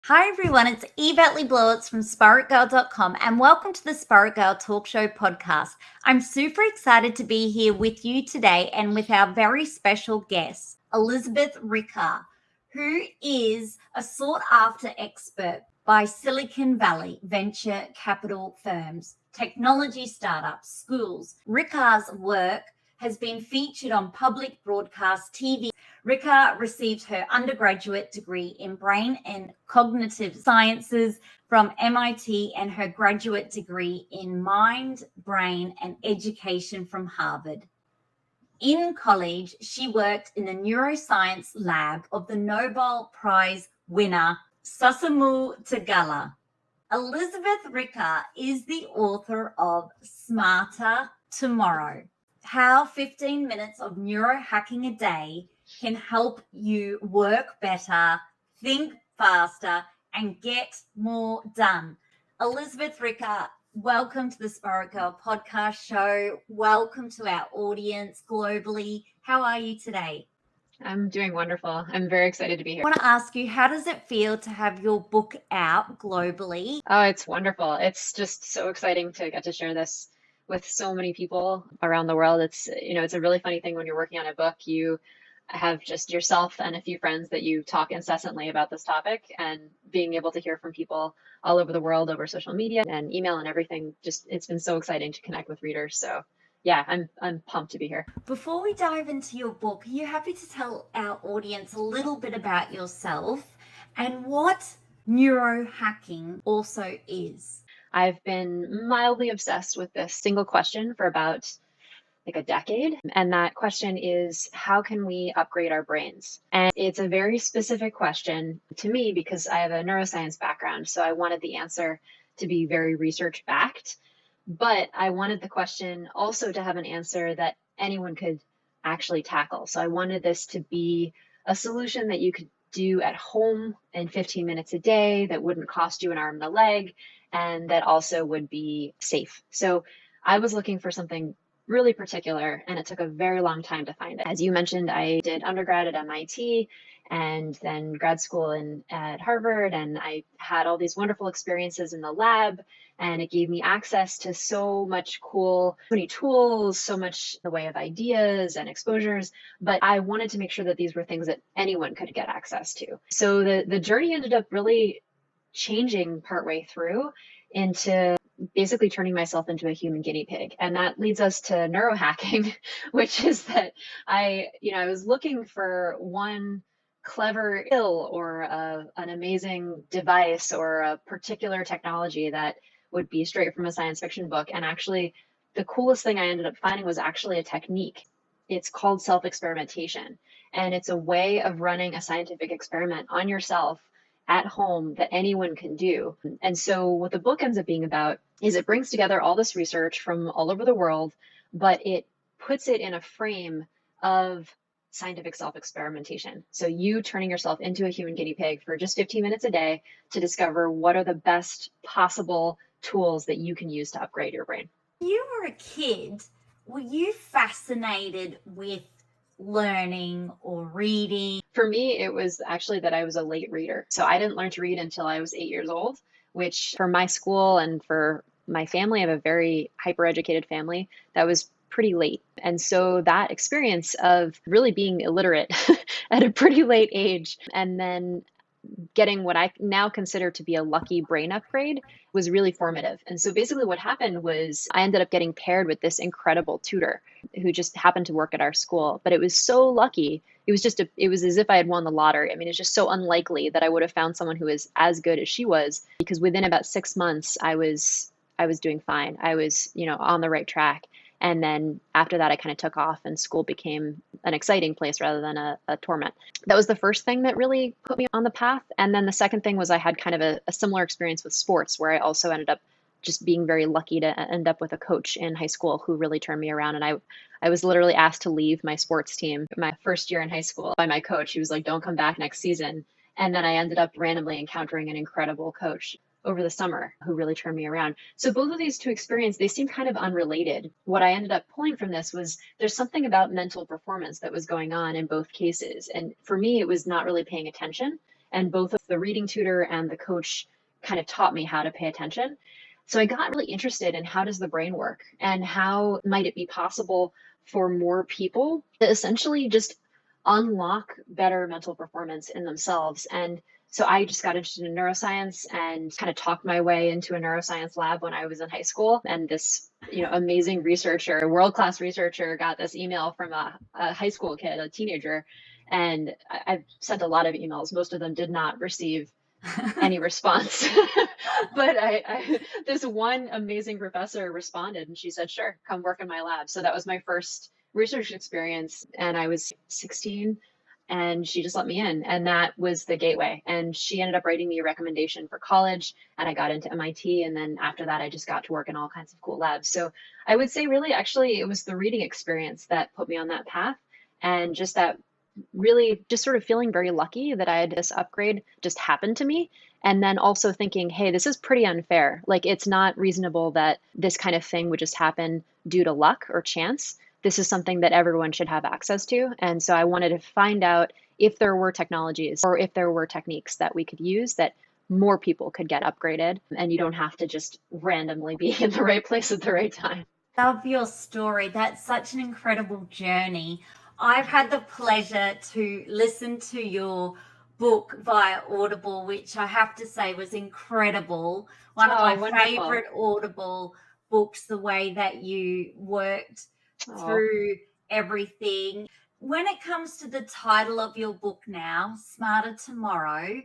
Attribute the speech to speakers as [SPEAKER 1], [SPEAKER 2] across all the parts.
[SPEAKER 1] Hi everyone, it's Yvette Blowitz from SPAITGIRL.com and welcome to the SPAITGIRL Talk Show podcast. I'm super excited to be here with you today and with our very special guest, Elizabeth Ricker, who is a sought-after expert by Silicon Valley venture capital firms, technology startups, schools. Ricker's work has been featured on public broadcast TV. Ricker received her undergraduate degree in brain and cognitive sciences from MIT and her graduate degree in mind, brain, and education from Harvard. In college, she worked in the neuroscience lab of the Nobel Prize winner Susumu Tagala. Elizabeth Ricker is the author of Smarter Tomorrow: How 15 minutes of neurohacking a day can help you work better, think faster, and get more done. Elizabeth Ricker, welcome to the SPAITGIRL podcast show. Welcome to our audience globally. How are you today?
[SPEAKER 2] I'm doing wonderful. I'm very excited to be here.
[SPEAKER 1] I want to ask you, how does it feel to have your book out globally?
[SPEAKER 2] Oh, it's wonderful. It's just so exciting to get to share this with so many people around the world. It's a really funny thing when you're working on a book. You have just yourself and a few friends that you talk incessantly about this topic, and being able to hear from people all over the world over social media and email and everything. It's been so exciting to connect with readers. So yeah, I'm pumped to be here.
[SPEAKER 1] Before we dive into your book, are you happy to tell our audience a little bit about yourself and what neurohacking also is?
[SPEAKER 2] I've been mildly obsessed with this single question for about like a decade. And that question is, how can we upgrade our brains? And it's a very specific question to me because I have a neuroscience background. So I wanted the answer to be very research backed. But I wanted the question also to have an answer that anyone could actually tackle. So I wanted this to be a solution that you could do at home in 15 minutes a day, that wouldn't cost you an arm and a leg, and that also would be safe. So I was looking for something really particular, and it took a very long time to find it. As you mentioned, I did undergrad at MIT and then grad school at Harvard, and I had all these wonderful experiences in the lab, and it gave me access to so many tools, so much in the way of ideas and exposures. But I wanted to make sure that these were things that anyone could get access to. So the journey ended up really changing partway through into basically turning myself into a human guinea pig. And that leads us to neurohacking, which is that I was looking for one clever skill or an amazing device or a particular technology that would be straight from a science fiction book. And actually, the coolest thing I ended up finding was actually a technique. It's called self-experimentation. And it's a way of running a scientific experiment on yourself at home that anyone can do. And so what the book ends up being about is it brings together all this research from all over the world, but it puts it in a frame of scientific self-experimentation. So you turning yourself into a human guinea pig for just 15 minutes a day to discover what are the best possible tools that you can use to upgrade your brain.
[SPEAKER 1] When you were a kid, were you fascinated with learning or reading?
[SPEAKER 2] For me, it was actually that I was a late reader. So I didn't learn to read until I was 8 years old, which for my school and for my family, I have a very hyper-educated family, that was pretty late. And so that experience of really being illiterate at a pretty late age and then getting what I now consider to be a lucky brain upgrade was really formative. And so basically what happened was I ended up getting paired with this incredible tutor who just happened to work at our school. But it was so lucky. It was as if I had won the lottery. I mean, it's just so unlikely that I would have found someone who was as good as she was, because within about 6 months, I was doing fine. I was, on the right track. And then after that, I kind of took off and school became an exciting place rather than a torment. That was the first thing that really put me on the path. And then the second thing was I had kind of a similar experience with sports, where I also ended up just being very lucky to end up with a coach in high school who really turned me around. And I was literally asked to leave my sports team my first year in high school by my coach. He was like, don't come back next season. And then I ended up randomly encountering an incredible coach over the summer who really turned me around. So both of these two experiences, they seem kind of unrelated. What I ended up pulling from this was there's something about mental performance that was going on in both cases. And for me, it was not really paying attention And both of the reading tutor and the coach kind of taught me how to pay attention. So I got really interested in how does the brain work and how might it be possible for more people to essentially just unlock better mental performance in themselves. And so I just got interested in neuroscience and kind of talked my way into a neuroscience lab when I was in high school. And this, amazing researcher, world-class researcher, got this email from a high school kid, a teenager. And I've sent a lot of emails. Most of them did not receive any response. But this one amazing professor responded and she said, sure, come work in my lab. So that was my first research experience. And I was 16 and she just let me in. And that was the gateway. And she ended up writing me a recommendation for college and I got into MIT. And then after that, I just got to work in all kinds of cool labs. So I would say really, actually, it was the reading experience that put me on that path. And just that really just sort of feeling very lucky that I had this upgrade just happened to me. And then also thinking, hey, this is pretty unfair. Like, it's not reasonable that this kind of thing would just happen due to luck or chance. This is something that everyone should have access to. And so I wanted to find out if there were technologies or if there were techniques that we could use that more people could get upgraded and you don't have to just randomly be in the right place at the right time.
[SPEAKER 1] Love your story. That's such an incredible journey. I've had the pleasure to listen to your book via Audible, which I have to say was incredible. One of my favorite Audible books, the way that you worked through everything. When it comes to the title of your book now, Smarter Tomorrow,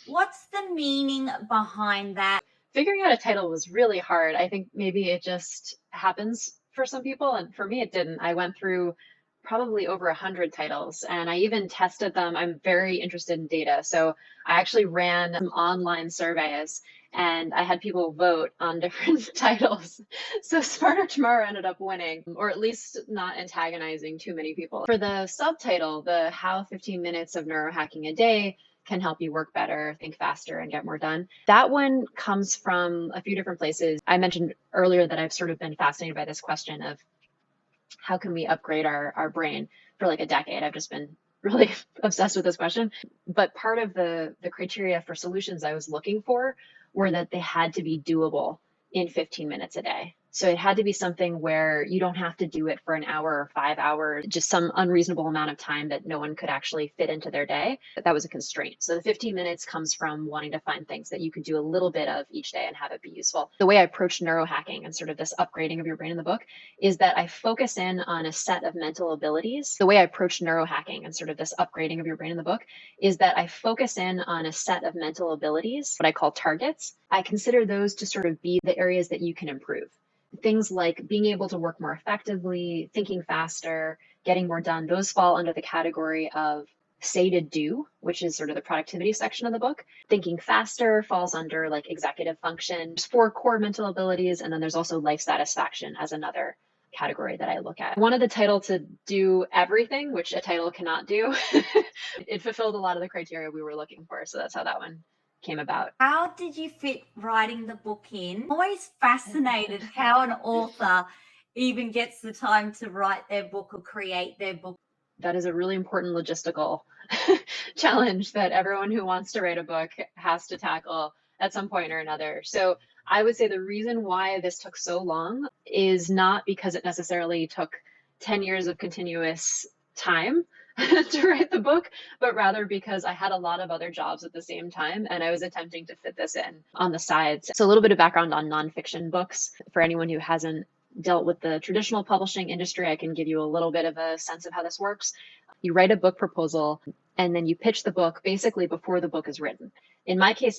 [SPEAKER 1] what's the meaning behind that?
[SPEAKER 2] Figuring out a title was really hard. I think maybe it just happens for some people, and for me, it didn't. I went through probably over 100 titles and I even tested them. I'm very interested in data. So I actually ran some online surveys and I had people vote on different titles. So Smarter Tomorrow ended up winning, or at least not antagonizing too many people. For the subtitle, the How 15 Minutes of Neurohacking a Day Can Help You Work Better, Think Faster, and Get More Done. That one comes from a few different places. I mentioned earlier that I've sort of been fascinated by this question of how can we upgrade our brain for like a decade. I've just been really obsessed with this question. But part of the criteria for solutions I was looking for were that they had to be doable in 15 minutes a day. So it had to be something where you don't have to do it for an hour or 5 hours, just some unreasonable amount of time that no one could actually fit into their day. That was a constraint. So the 15 minutes comes from wanting to find things that you could do a little bit of each day and have it be useful. The way I approach neurohacking and sort of this upgrading of your brain in the book is that I focus in on a set of mental abilities. The way I approach neurohacking and sort of this upgrading of your brain in the book is that I focus in on a set of mental abilities, what I call targets. I consider those to sort of be the areas that you can improve. Things like being able to work more effectively, thinking faster, getting more done, those fall under the category of say to do, which is sort of the productivity section of the book. Thinking faster falls under like executive function. There's 4 core mental abilities, and then there's also life satisfaction as another category that I look at. I wanted the title to do everything, which a title cannot do. It fulfilled a lot of the criteria we were looking for, so that's how that one came about.
[SPEAKER 1] How did you fit writing the book in? Always fascinated how an author even gets the time to write their book or create their book.
[SPEAKER 2] That is a really important logistical challenge that everyone who wants to write a book has to tackle at some point or another. So I would say the reason why this took so long is not because it necessarily took 10 years of continuous time to write the book, but rather because I had a lot of other jobs at the same time and I was attempting to fit this in on the sides. So a little bit of background on nonfiction books for anyone who hasn't dealt with the traditional publishing industry. I can give you a little bit of a sense of how this works. You write a book proposal and then you pitch the book basically before the book is written. In my case,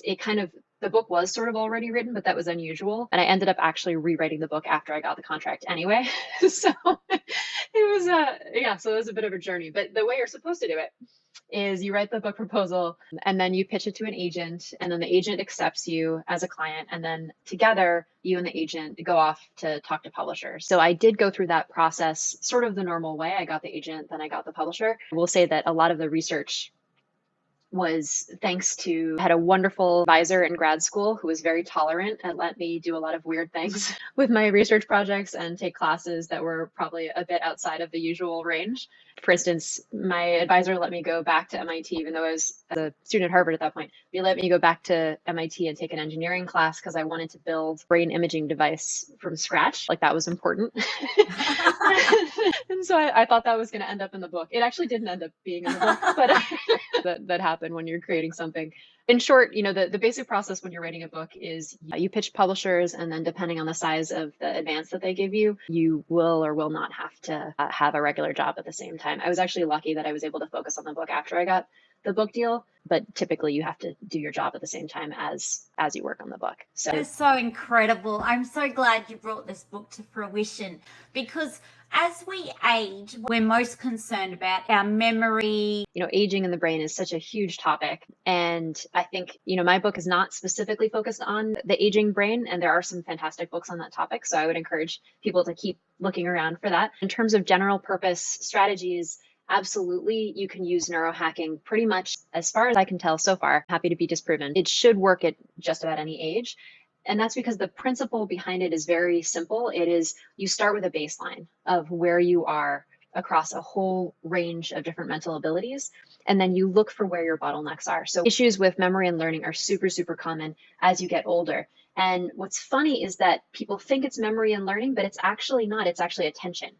[SPEAKER 2] the book was sort of already written, but that was unusual. And I ended up actually rewriting the book after I got the contract anyway. So it was a bit of a journey. But the way you're supposed to do it is you write the book proposal and then you pitch it to an agent, and then the agent accepts you as a client, and then together you and the agent go off to talk to publishers. So I did go through that process sort of the normal way. I got the agent, then I got the publisher. I will say that a lot of the research was thanks to, I had a wonderful advisor in grad school who was very tolerant and let me do a lot of weird things with my research projects and take classes that were probably a bit outside of the usual range. For instance, my advisor let me go back to MIT, even though I was a student at Harvard at that point. He let me go back to MIT and take an engineering class because I wanted to build a brain imaging device from scratch. Like, that was important. And so I thought that was going to end up in the book. It actually didn't end up being in the book, but that happened when you're creating something. In short, the basic process when you're writing a book is you pitch publishers, and then depending on the size of the advance that they give you, you will or will not have to have a regular job at the same time. I was actually lucky that I was able to focus on the book after I got the book deal, but typically you have to do your job at the same time as you work on the book. So
[SPEAKER 1] that is so incredible. I'm so glad you brought this book to fruition, because as we age, we're most concerned about our memory.
[SPEAKER 2] Aging in the brain is such a huge topic. And I think, my book is not specifically focused on the aging brain, and there are some fantastic books on that topic. So I would encourage people to keep looking around for that. In terms of general purpose strategies, absolutely, you can use neurohacking pretty much, as far as I can tell so far. Happy to be disproven. It should work at just about any age. And that's because the principle behind it is very simple. It is, you start with a baseline of where you are across a whole range of different mental abilities, and then you look for where your bottlenecks are. So issues with memory and learning are super, super common as you get older. And what's funny is that people think it's memory and learning, but it's actually not. It's actually attention.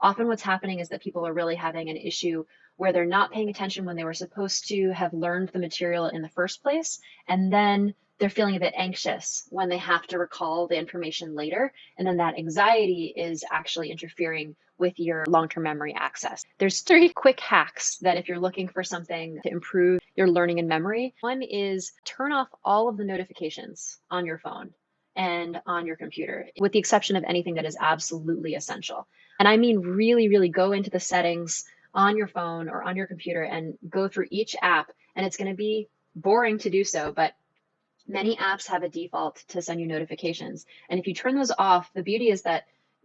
[SPEAKER 2] Often what's happening is that people are really having an issue where they're not paying attention when they were supposed to have learned the material in the first place, and then they're feeling a bit anxious when they have to recall the information later. And then that anxiety is actually interfering with your long-term memory access. There's 3 quick hacks that if you're looking for something to improve your learning and memory. One is turn off all of the notifications on your phone and on your computer, with the exception of anything that is absolutely essential. And I mean really, really go into the settings on your phone or on your computer and go through each app. And it's going to be boring to do so, but many apps have a default to send you notifications. And if you turn those off, the beauty is that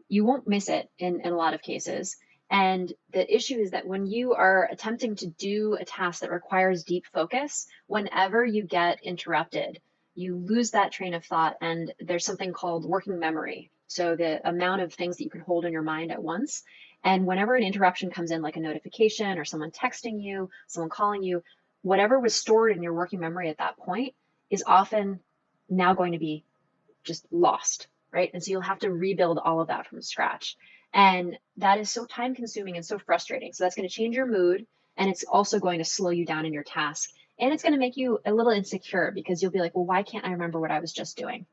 [SPEAKER 2] you won't miss it in a lot of cases. And the issue is that when you are attempting to do a task that requires deep focus, whenever you get interrupted, you lose that train of thought. And there's something called working memory. So the amount of things that you can hold in your mind at once. And whenever an interruption comes in, like a notification or someone texting you, someone calling you, whatever was stored in your working memory at that point is often now going to be just lost, right? And so you'll have to rebuild all of that from scratch. And that is so time consuming and so frustrating. So that's going to change your mood, and it's also going to slow you down in your task. And it's going to make you a little insecure because you'll be like, well, why can't I remember what I was just doing?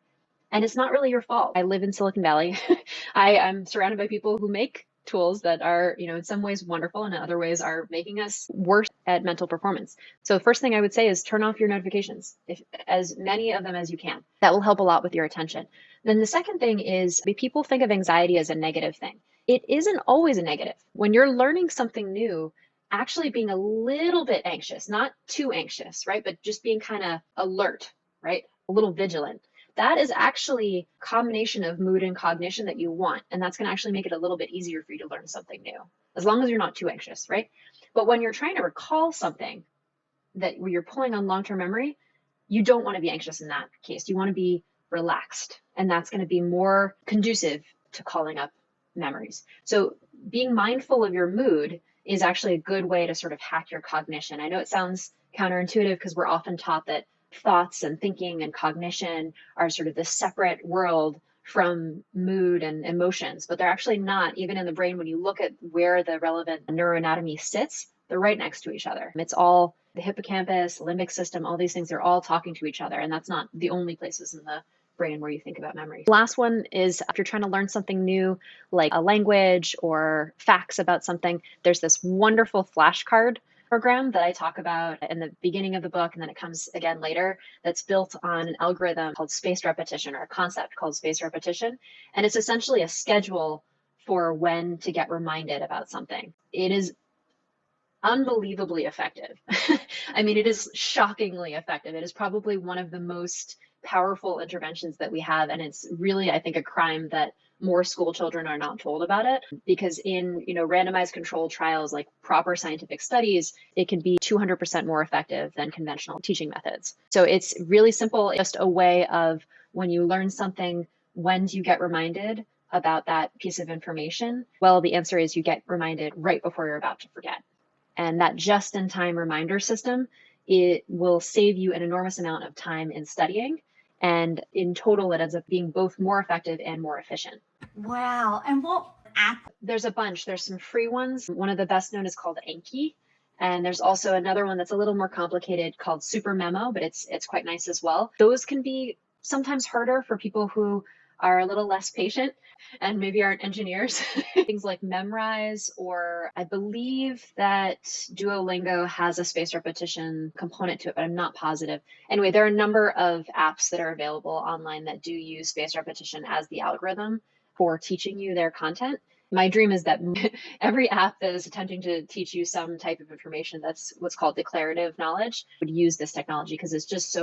[SPEAKER 2] And it's not really your fault. I live in Silicon Valley. I'm surrounded by people who make tools that are, in some ways wonderful and in other ways are making us worse at mental performance. So the first thing I would say is turn off your notifications, as many of them as you can. That will help a lot with your attention. Then the second thing is, people think of anxiety as a negative thing. It isn't always a negative. When you're learning something new, actually being a little bit anxious, not too anxious, right? But just being kind of alert, right? A little vigilant. That is actually a combination of mood and cognition that you want. And that's going to actually make it a little bit easier for you to learn something new, as long as you're not too anxious, right? But when you're trying to recall something where you're pulling on long-term memory, you don't want to be anxious in that case. You want to be relaxed. And that's going to be more conducive to calling up memories. So being mindful of your mood is actually a good way to sort of hack your cognition. I know it sounds counterintuitive because we're often taught that thoughts and thinking and cognition are sort of this separate world from mood and emotions, but they're actually not. Even in the brain, when you look at where the relevant neuroanatomy sits, they're right next to each other. It's all the hippocampus, limbic system, all these things are all talking to each other. And that's not the only places in the brain where you think about memory. The last one is if you're trying to learn something new, like a language or facts about something, there's this wonderful flashcard program that I talk about in the beginning of the book, and then it comes again later, that's built on an algorithm called spaced repetition, or a concept called spaced repetition. And it's essentially a schedule for when to get reminded about something. It is unbelievably effective. I mean, it is shockingly effective. It is probably one of the most powerful interventions that we have. And it's really, I think, a crime that more school children are not told about it, because in, randomized controlled trials, like proper scientific studies, it can be 200% more effective than conventional teaching methods. So it's really simple, just a way of, when you learn something, when do you get reminded about that piece of information? Well, the answer is you get reminded right before you're about to forget. And that just-in-time reminder system, it will save you an enormous amount of time in studying. And in total, it ends up being both more effective and more efficient.
[SPEAKER 1] Wow. And what app?
[SPEAKER 2] There's a bunch. There's some free ones. One of the best known is called Anki. And there's also another one that's a little more complicated called Super Memo, but it's quite nice as well. Those can be sometimes harder for people who are a little less patient and maybe aren't engineers. Things like Memrise, or I believe that Duolingo has a spaced repetition component to it, but I'm not positive. Anyway, there are a number of apps that are available online that do use spaced repetition as the algorithm for teaching you their content. My dream is that every app that is attempting to teach you some type of information that's what's called declarative knowledge would use this technology, because it's just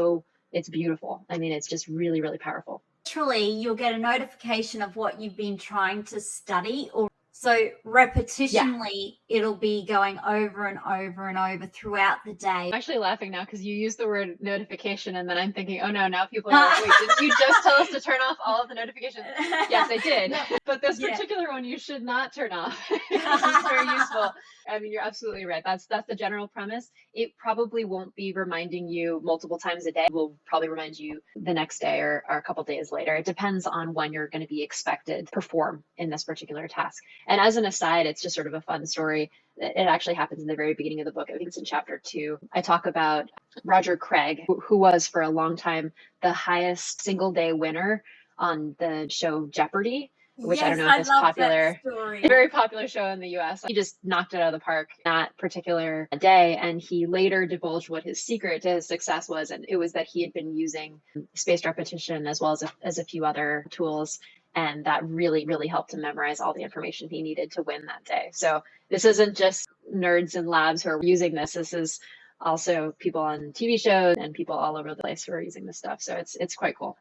[SPEAKER 2] it's beautiful. I mean, it's just really, really powerful.
[SPEAKER 1] Literally, you'll get a notification of what you've been trying to study, or so repetitionally, it'll be going over and over and over throughout the day.
[SPEAKER 2] I'm actually laughing now because you used the word notification, and then I'm thinking, oh no, now people are like, wait, did you just tell us to turn off all of the notifications? Yes, I did. But this particular one you should not turn off. It's very useful. I mean, you're absolutely right. That's the general premise. It probably won't be reminding you multiple times a day. It will probably remind you the next day or a couple days later. It depends on when you're going to be expected to perform in this particular task. And as an aside, it's just sort of a fun story. It actually happens in the very beginning of the book. I think it's in chapter 2. I talk about Roger Craig, who was for a long time the highest single day winner on the show Jeopardy, which I don't know if it's popular. A very popular show in the US. He just knocked it out of the park that particular day. And he later divulged what his secret to his success was. And it was that he had been using spaced repetition as well as a few other tools. And that really, really helped him memorize all the information he needed to win that day. So this isn't just nerds in labs who are using this. This is also people on TV shows and people all over the place who are using this stuff. So it's quite cool.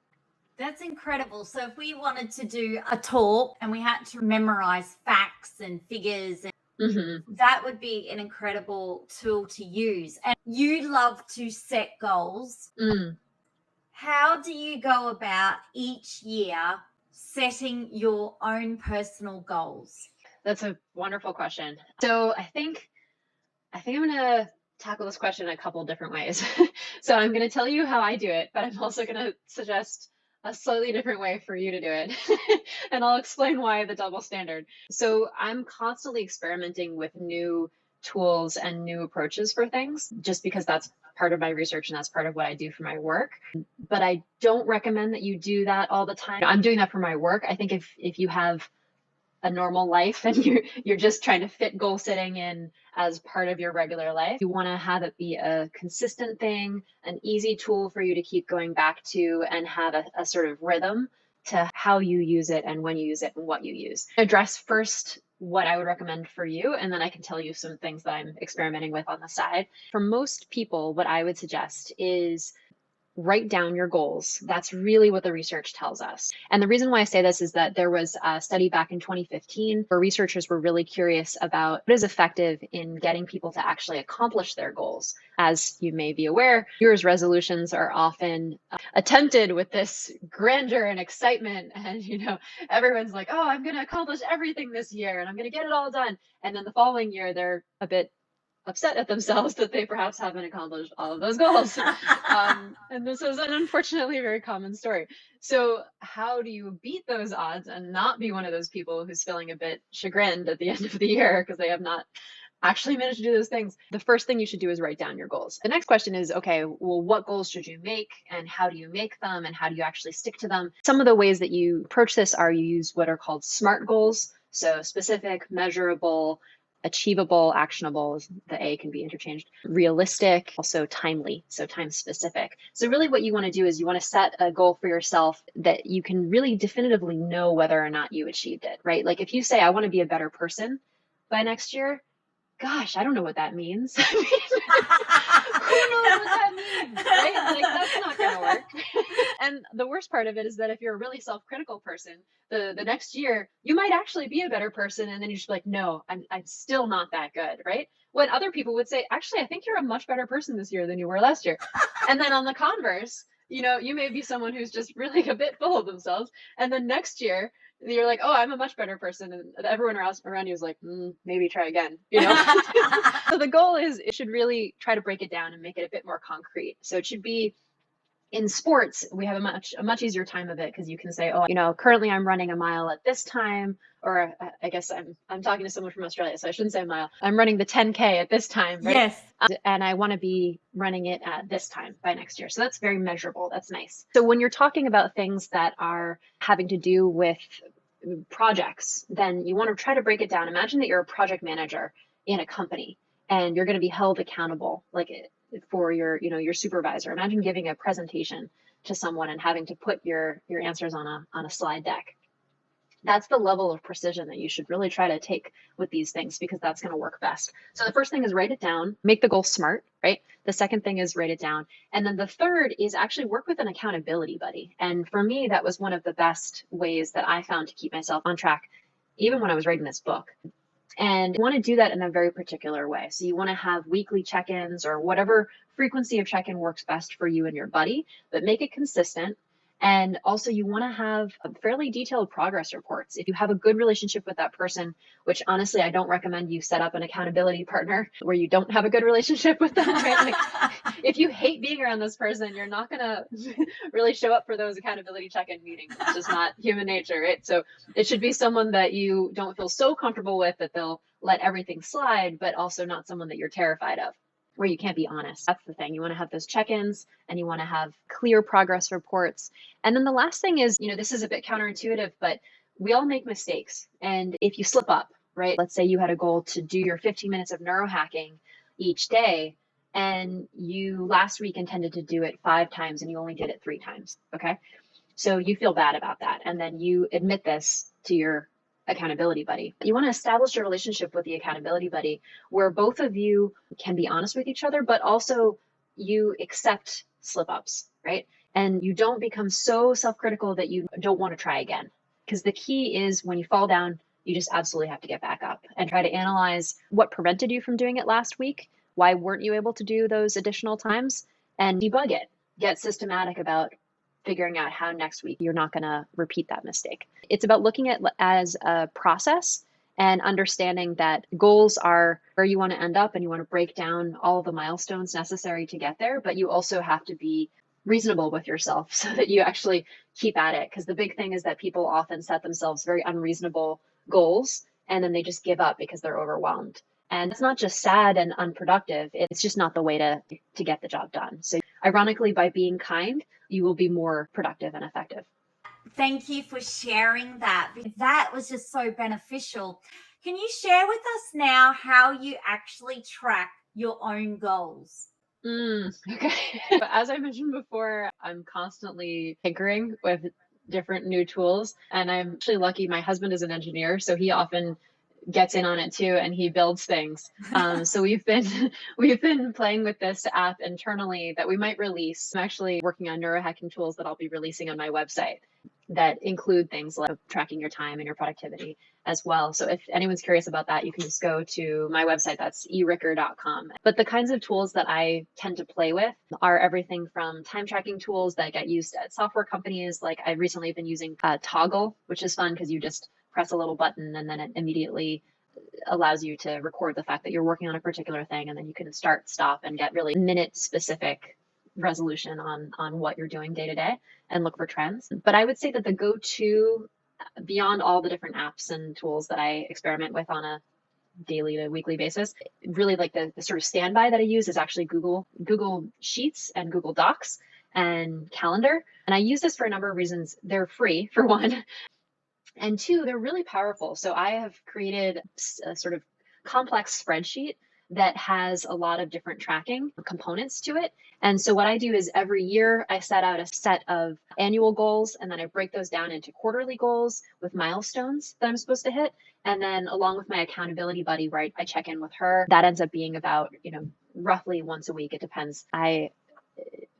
[SPEAKER 1] That's incredible. So if we wanted to do a talk and we had to memorize facts and figures, that would be an incredible tool to use. And you love to set goals. How do you go about each year setting your own personal goals?
[SPEAKER 2] That's a wonderful question. So I think I'm going to tackle this question in a couple different ways. So I'm going to tell you how I do it, but I'm also going to suggest a slightly different way for you to do it. And I'll explain why the double standard. So I'm constantly experimenting with new tools and new approaches for things, just because that's part of my research and that's part of what I do for my work. But I don't recommend that you do that all the time. I'm doing that for my work. I think if you have a normal life and you're just trying to fit goal setting in as part of your regular life, you want to have it be a consistent thing, an easy tool for you to keep going back to, and have a sort of rhythm to how you use it and when you use it and what you use. Address first what I would recommend for you, and then I can tell you some things that I'm experimenting with on the side. For most people, what I would suggest is write down your goals. That's really what the research tells us. And the reason why I say this is that there was a study back in 2015 where researchers were really curious about what is effective in getting people to actually accomplish their goals. As you may be aware, New Year's resolutions are often attempted with this grandeur and excitement. And, everyone's like, oh, I'm going to accomplish everything this year and I'm going to get it all done. And then the following year, they're a bit upset at themselves that they perhaps haven't accomplished all of those goals. And this is an unfortunately very common story. So how do you beat those odds and not be one of those people who's feeling a bit chagrined at the end of the year because they have not actually managed to do those things? The first thing you should do is write down your goals. The next question is, okay, well, what goals should you make and how do you make them and how do you actually stick to them? Some of the ways that you approach this are you use what are called SMART goals. So specific, measurable, achievable, actionable, the A can be interchanged, realistic, also timely, so time specific. So really what you want to do is you want to set a goal for yourself that you can really definitively know whether or not you achieved it, right? Like if you say, I want to be a better person by next year, gosh, I don't know what that means. I mean, who knows what that means, right? Like that's not going to work. And the worst part of it is that if you're a really self-critical person, the next year you might actually be a better person, and then you just be like, no, I'm still not that good, right? When other people would say, actually, I think you're a much better person this year than you were last year. And then on the converse, you may be someone who's just really a bit full of themselves, and then next year you're like, oh, I'm a much better person, and everyone around you is like, maybe try again, So the goal is, it should really try to break it down and make it a bit more concrete. So it should be, in sports, we have a much easier time of it, because you can say, oh, currently I'm running a mile at this time, or I guess I'm talking to someone from Australia, so I shouldn't say a mile. I'm running the 10K at this time, right?
[SPEAKER 1] Yes.
[SPEAKER 2] And I want to be running it at this time by next year. So that's very measurable. That's nice. So when you're talking about things that are having to do with projects, then you want to try to break it down. Imagine that you're a project manager in a company, and you're going to be held accountable, like, for your supervisor. Imagine giving a presentation to someone and having to put your answers on a slide deck. That's the level of precision that you should really try to take with these things, because that's going to work best. So the first thing is write it down, make the goal smart, right? The second thing is write it down. And then the third is actually work with an accountability buddy. And for me, that was one of the best ways that I found to keep myself on track, even when I was writing this book. And you want to do that in a very particular way. So you want to have weekly check-ins, or whatever frequency of check-in works best for you and your buddy, but make it consistent. And also, you want to have fairly detailed progress reports. If you have a good relationship with that person, which honestly, I don't recommend you set up an accountability partner where you don't have a good relationship with them, right? Like, if you hate being around this person, you're not going to really show up for those accountability check-in meetings. It's just not human nature, right? So it should be someone that you don't feel so comfortable with that they'll let everything slide, but also not someone that you're terrified of, where you can't be honest. That's the thing. You want to have those check-ins, and you want to have clear progress reports. And then the last thing is, this is a bit counterintuitive, but we all make mistakes. And if you slip up, right? Let's say you had a goal to do your 15 minutes of neurohacking each day, and you last week intended to do it 5 times and you only did it 3 times. Okay. So you feel bad about that. And then you admit this to your accountability buddy. You want to establish a relationship with the accountability buddy where both of you can be honest with each other, but also you accept slip ups, right? And you don't become so self-critical that you don't want to try again. Because the key is, when you fall down, you just absolutely have to get back up and try to analyze what prevented you from doing it last week. Why weren't you able to do those additional times? And debug it. Get systematic about figuring out how next week you're not going to repeat that mistake. It's about looking at as a process and understanding that goals are where you want to end up, and you want to break down all of the milestones necessary to get there, but you also have to be reasonable with yourself so that you actually keep at it. Because the big thing is that people often set themselves very unreasonable goals, and then they just give up because they're overwhelmed. And it's not just sad and unproductive, it's just not the way to get the job done. So ironically, by being kind, you will be more productive and effective.
[SPEAKER 1] Thank you for sharing that. That was just so beneficial. Can you share with us now how you actually track your own goals?
[SPEAKER 2] Okay. As I mentioned before, I'm constantly tinkering with different new tools, and I'm actually lucky. My husband is an engineer, so he often gets in on it too, and he builds things. So we've been playing with this app internally that we might release. I'm actually working on neurohacking tools that I'll be releasing on my website that include things like tracking your time and your productivity as well. So if anyone's curious about that, you can just go to my website. That's ericker.com. But the kinds of tools that I tend to play with are everything from time tracking tools that get used at software companies. Like, I've recently been using Toggle, which is fun because you just press a little button and then it immediately allows you to record the fact that you're working on a particular thing, and then you can start, stop, and get really minute specific resolution on what you're doing day to day and look for trends. But I would say that the go-to, beyond all the different apps and tools that I experiment with on a daily to weekly basis, really like the sort of standby that I use is actually Google Sheets and Google Docs and Calendar. And I use this for a number of reasons. They're free, for one. And 2, they're really powerful. So I have created a sort of complex spreadsheet that has a lot of different tracking components to it. And so what I do is every year I set out a set of annual goals, and then I break those down into quarterly goals with milestones that I'm supposed to hit. And then along with my accountability buddy, where I check in with her, that ends up being about, roughly once a week. It depends. I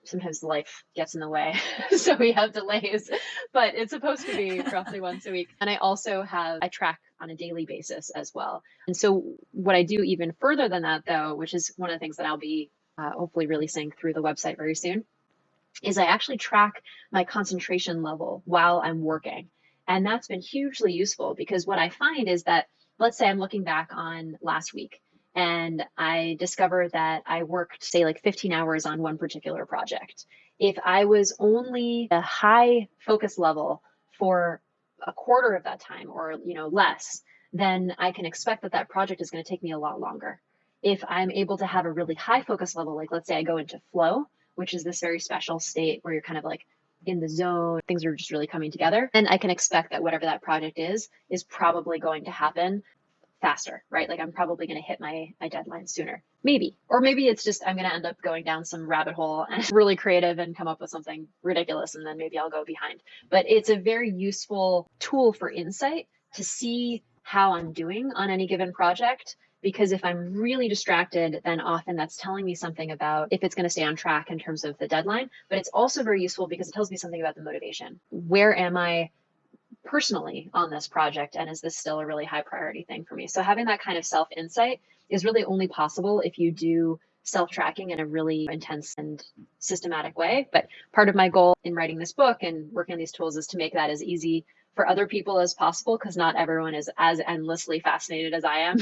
[SPEAKER 2] sometimes life gets in the way, so we have delays, but it's supposed to be roughly once a week. And I track on a daily basis as well. And so what I do even further than that, though, which is one of the things that I'll be hopefully releasing through the website very soon, is I actually track my concentration level while I'm working. And that's been hugely useful, because what I find is that, let's say I'm looking back on last week and I discover that I worked, say, like 15 hours on one particular project. If I was only a high focus level for a quarter of that time, or less, then I can expect that that project is going to take me a lot longer. If I'm able to have a really high focus level, like let's say I go into flow, which is this very special state where you're kind of like in the zone, things are just really coming together, and I can expect that whatever that project is probably going to happen faster, right? Like I'm probably going to hit my deadline sooner, maybe. Or maybe it's just I'm going to end up going down some rabbit hole and really creative and come up with something ridiculous, and then maybe I'll go behind. But it's a very useful tool for insight to see how I'm doing on any given project, because if I'm really distracted, then often that's telling me something about if it's going to stay on track in terms of the deadline. But it's also very useful because it tells me something about the motivation. Where am I personally on this project, and is this still a really high priority thing for me? So having that kind of self-insight is really only possible if you do self-tracking in a really intense and systematic way. But part of my goal in writing this book and working on these tools is to make that as easy for other people as possible, because not everyone is as endlessly fascinated as I am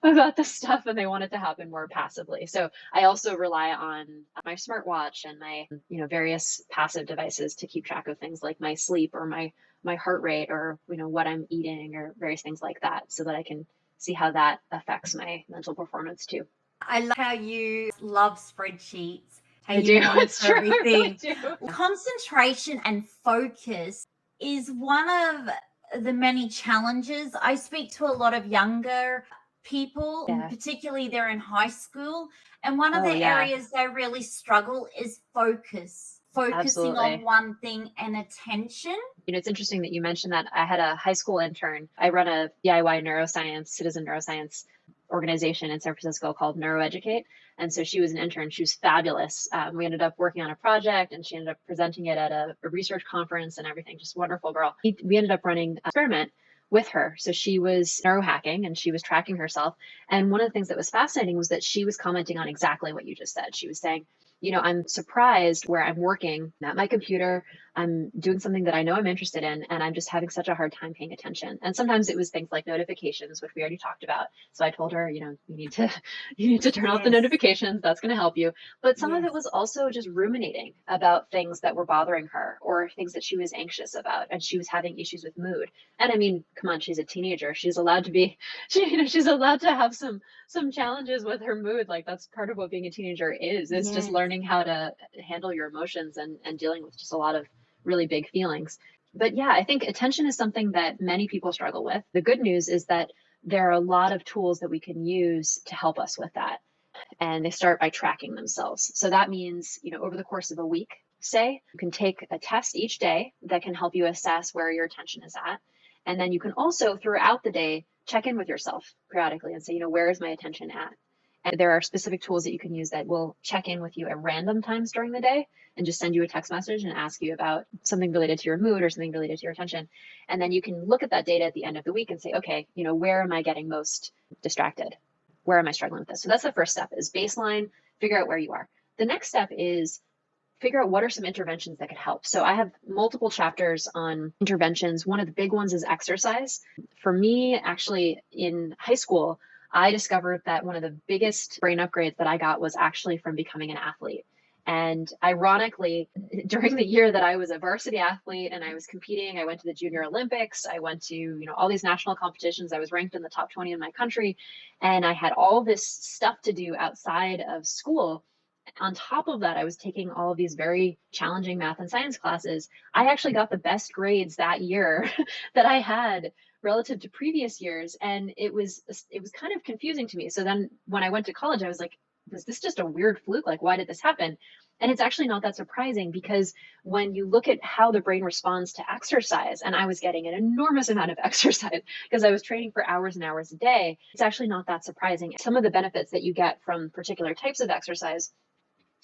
[SPEAKER 2] about this stuff, and they want it to happen more passively. So I also rely on my smartwatch and my various passive devices to keep track of things like my sleep or my heart rate, or what I'm eating, or various things like that, so that I can see how that affects my mental performance too.
[SPEAKER 1] I love how you love spreadsheets, how
[SPEAKER 2] I
[SPEAKER 1] you
[SPEAKER 2] do.
[SPEAKER 1] monitor
[SPEAKER 2] It's true.
[SPEAKER 1] everything.
[SPEAKER 2] I really do.
[SPEAKER 1] Concentration and focus is one of the many challenges. I speak to a lot of younger people,
[SPEAKER 2] Yeah.
[SPEAKER 1] particularly they're in high school, and one of the
[SPEAKER 2] yeah.
[SPEAKER 1] areas they really struggle is focusing
[SPEAKER 2] Absolutely.
[SPEAKER 1] on one thing and attention.
[SPEAKER 2] It's interesting that you mentioned that. I had a high school intern. I run a DIY neuroscience, citizen neuroscience organization in San Francisco called Neuroeducate. And so she was an intern. She was fabulous. We ended up working on a project, and she ended up presenting it at a research conference and everything. Just wonderful girl. We ended up running an experiment with her. So she was neurohacking and she was tracking herself. And one of the things that was fascinating was that she was commenting on exactly what you just said. She was saying, I'm surprised where I'm working at my computer, I'm doing something that I know I'm interested in, and I'm just having such a hard time paying attention. And sometimes it was things like notifications, which we already talked about. So I told her, you need to turn off the notifications. That's going to help you. But some of it was also just ruminating about things that were bothering her, or things that she was anxious about, and she was having issues with mood. And I mean, come on, she's a teenager. She's allowed to be, she's allowed to have some challenges with her mood. Like that's part of what being a teenager is. It's just learning how to handle your emotions and dealing with just a lot of really big feelings. But yeah, I think attention is something that many people struggle with. The good news is that there are a lot of tools that we can use to help us with that. And they start by tracking themselves. So that means, over the course of a week, say, you can take a test each day that can help you assess where your attention is at. And then you can also, throughout the day, check in with yourself periodically and say, where is my attention at? And there are specific tools that you can use that will check in with you at random times during the day and just send you a text message and ask you about something related to your mood or something related to your attention. And then you can look at that data at the end of the week and say, okay, where am I getting most distracted? Where am I struggling with this? So that's the first step, is baseline, figure out where you are. The next step is figure out what are some interventions that could help. So I have multiple chapters on interventions. One of the big ones is exercise. For me, actually, in high school, I discovered that one of the biggest brain upgrades that I got was actually from becoming an athlete. And ironically, during the year that I was a varsity athlete and I was competing, I went to the Junior Olympics, I went to, all these national competitions, I was ranked in the top 20 in my country, and I had all this stuff to do outside of school. On top of that, I was taking all of these very challenging math and science classes. I actually got the best grades that year that I had relative to previous years. And it was kind of confusing to me. So then when I went to college, I was like, was this just a weird fluke? Like, why did this happen? And it's actually not that surprising, because when you look at how the brain responds to exercise, and I was getting an enormous amount of exercise because I was training for hours and hours a day, it's actually not that surprising. Some of the benefits that you get from particular types of exercise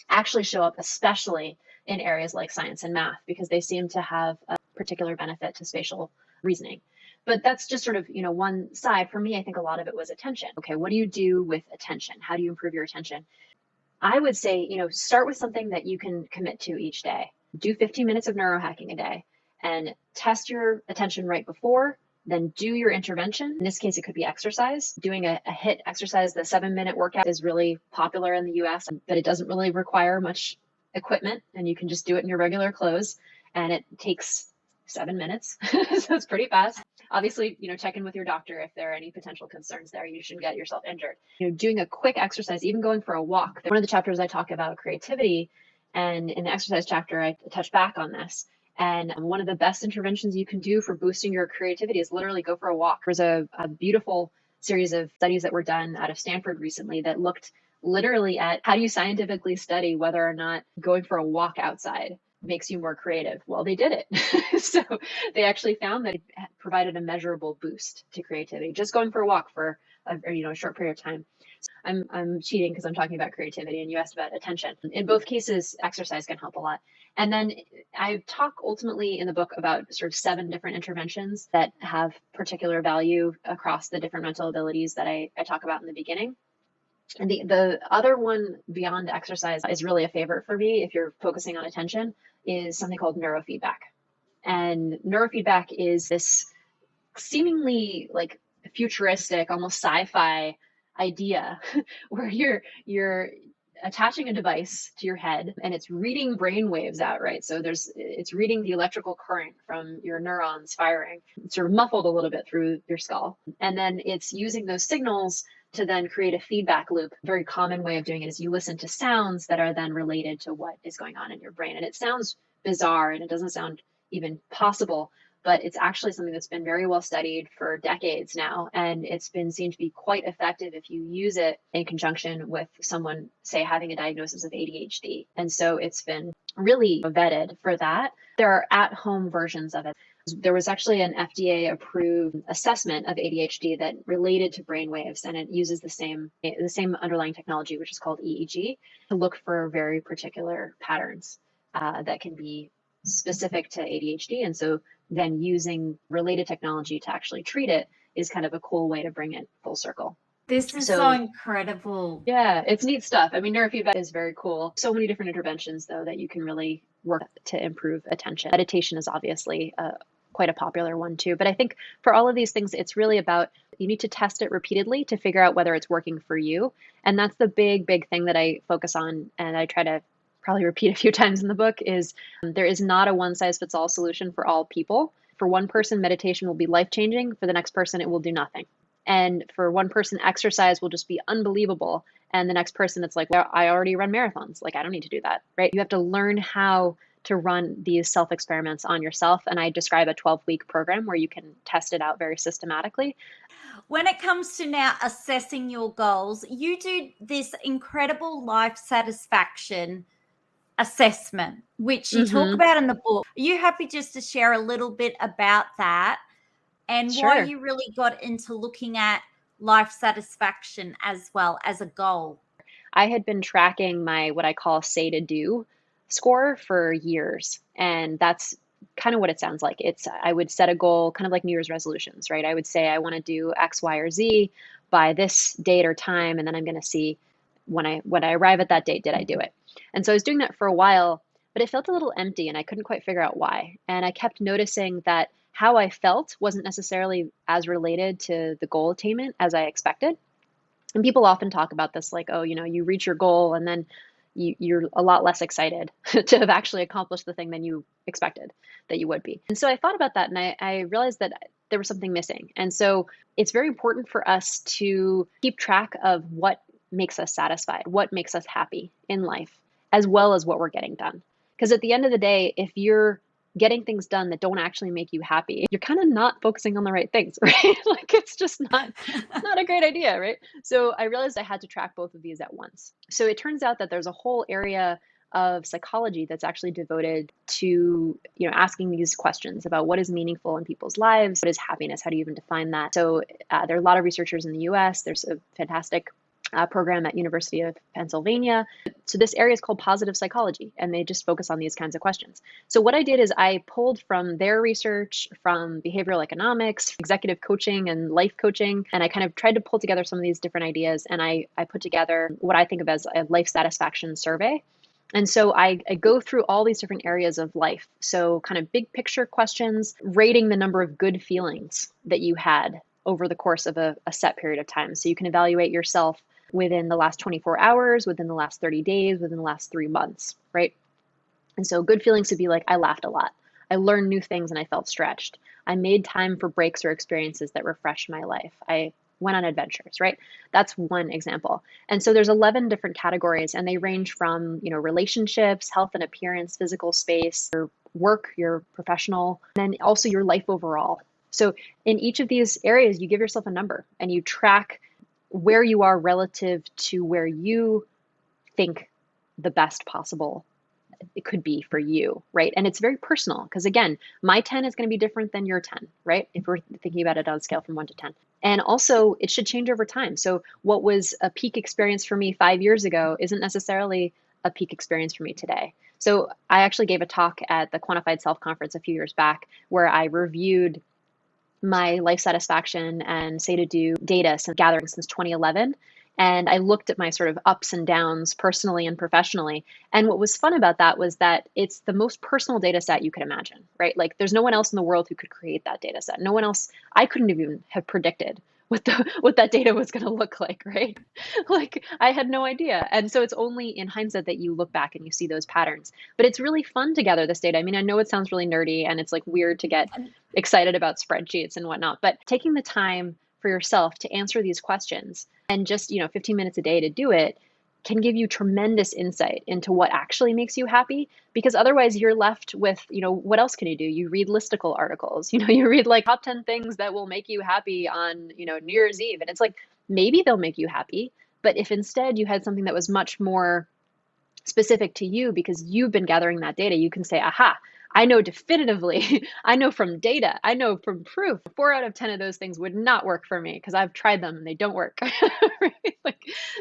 [SPEAKER 2] actually show up, especially in areas like science and math, because they seem to have a particular benefit to spatial reasoning. But that's just sort of, one side. For me, I think a lot of it was attention. Okay, what do you do with attention? How do you improve your attention? I would say, start with something that you can commit to each day. Do 15 minutes of neurohacking a day and test your attention right before, then do your intervention. In this case, it could be exercise. Doing a HIIT exercise, the 7-minute workout, is really popular in the US, but it doesn't really require much equipment, and you can just do it in your regular clothes, and it takes 7 minutes. So it's pretty fast. Obviously, check in with your doctor if there are any potential concerns there. You shouldn't get yourself injured. Doing a quick exercise, even going for a walk. One of the chapters I talk about creativity, and in the exercise chapter, I touch back on this. And one of the best interventions you can do for boosting your creativity is literally go for a walk. There's a beautiful series of studies that were done out of Stanford recently that looked literally at how do you scientifically study whether or not going for a walk outside makes you more creative. Well, they did it. So they actually found that it provided a measurable boost to creativity, just going for a walk for a short period of time. I'm cheating because I'm talking about creativity and you asked about attention. In both cases, exercise can help a lot. And then I talk ultimately in the book about sort of 7 different interventions that have particular value across the different mental abilities that I talk about in the beginning. And the other one beyond exercise is really a favorite for me if you're focusing on attention, is something called neurofeedback. And neurofeedback is this seemingly like futuristic, almost sci-fi idea where you're attaching a device to your head and it's reading brain waves out, right? So it's reading the electrical current from your neurons firing, it's sort of muffled a little bit through your skull. And then it's using those signals to then create a feedback loop. A very common way of doing it is you listen to sounds that are then related to what is going on in your brain. And it sounds bizarre and it doesn't sound even possible, but it's actually something that's been very well studied for decades now. And it's been seen to be quite effective if you use it in conjunction with someone, say, having a diagnosis of ADHD. And so it's been really vetted for that. There are at-home versions of it. There was actually an FDA-approved assessment of ADHD that related to brain waves, and it uses the same underlying technology, which is called EEG, to look for very particular patterns that can be specific to ADHD. And so then using related technology to actually treat it is kind of a cool way to bring it full circle.
[SPEAKER 1] This is so incredible.
[SPEAKER 2] Yeah, it's neat stuff. I mean, neurofeedback is very cool. So many different interventions, though, that you can really work to improve attention. Meditation is obviously quite a popular one, too. But I think for all of these things, it's really about you need to test it repeatedly to figure out whether it's working for you. And that's the big, big thing that I focus on. And I try to probably repeat a few times in the book is there is not a one-size-fits-all solution for all people. For one person, meditation will be life-changing. For the next person, it will do nothing. And for one person, exercise will just be unbelievable. And the next person, it's like, well, I already run marathons. Like, I don't need to do that, right? You have to learn how to run these self-experiments on yourself. And I describe a 12-week program where you can test it out very systematically.
[SPEAKER 1] When it comes to now assessing your goals, you do this incredible life satisfaction assessment, which you talk about in the book. Are you happy just to share a little bit about that and why you really got into looking at life satisfaction as well as a goal?
[SPEAKER 2] I had been tracking my what I call say to do score for years, and that's kind of what it sounds like. I would set a goal, kind of like New Year's resolutions, right? I would say I want to do X, Y, or Z by this date or time, and then I'm going to see when I arrive at that date, did I do it? And so I was doing that for a while, but it felt a little empty and I couldn't quite figure out why. And I kept noticing that how I felt wasn't necessarily as related to the goal attainment as I expected. And people often talk about this like, oh, you reach your goal and then you're a lot less excited to have actually accomplished the thing than you expected that you would be. And so I thought about that and I realized that there was something missing. And so it's very important for us to keep track of what makes us satisfied, what makes us happy in life, as well as what we're getting done. Because at the end of the day, if you're getting things done that don't actually make you happy, you're kind of not focusing on the right things, right? Like it's just not a great idea, right? So I realized I had to track both of these at once. So it turns out that there's a whole area of psychology that's actually devoted to, asking these questions about what is meaningful in people's lives, what is happiness, how do you even define that? So there are a lot of researchers in the US. There's a fantastic program at University of Pennsylvania. So this area is called positive psychology, and they just focus on these kinds of questions. So what I did is I pulled from their research, from behavioral economics, executive coaching, and life coaching, and I kind of tried to pull together some of these different ideas, and I put together what I think of as a life satisfaction survey. And so I go through all these different areas of life. So kind of big picture questions, rating the number of good feelings that you had over the course of a set period of time. So you can evaluate yourself within the last 24 hours, within the last 30 days, within the last 3 months, right? And so good feelings would be like, I laughed a lot. I learned new things and I felt stretched. I made time for breaks or experiences that refreshed my life. I went on adventures, right? That's one example. And so there's 11 different categories, and they range from, relationships, health and appearance, physical space, your work, your professional, and then also your life overall. So in each of these areas, you give yourself a number and you track where you are relative to where you think the best possible it could be for you, right? And it's very personal because, again, my 10 is going to be different than your 10, right? If we're thinking about it on a scale from 1 to 10. And also, it should change over time. So what was a peak experience for me 5 years ago isn't necessarily a peak experience for me today. So I actually gave a talk at the Quantified Self Conference a few years back where I reviewed my life satisfaction and say to do data gathering since 2011. And I looked at my sort of ups and downs personally and professionally. And what was fun about that was that it's the most personal data set you could imagine, right? Like there's no one else in the world who could create that data set. No one else, I couldn't even have predicted what that data was going to look like, right? Like I had no idea. And so it's only in hindsight that you look back and you see those patterns. But it's really fun to gather this data. I mean, I know it sounds really nerdy and it's like weird to get excited about spreadsheets and whatnot, but taking the time for yourself to answer these questions and just, 15 minutes a day to do it can give you tremendous insight into what actually makes you happy, because otherwise you're left with, what else can you do? You read listicle articles, you read like top 10 things that will make you happy on, New Year's Eve. And it's like, maybe they'll make you happy, but if instead you had something that was much more specific to you because you've been gathering that data, you can say, aha, I know definitively, I know from data, I know from proof, 4 out of 10 of those things would not work for me because I've tried them and they don't work. Right?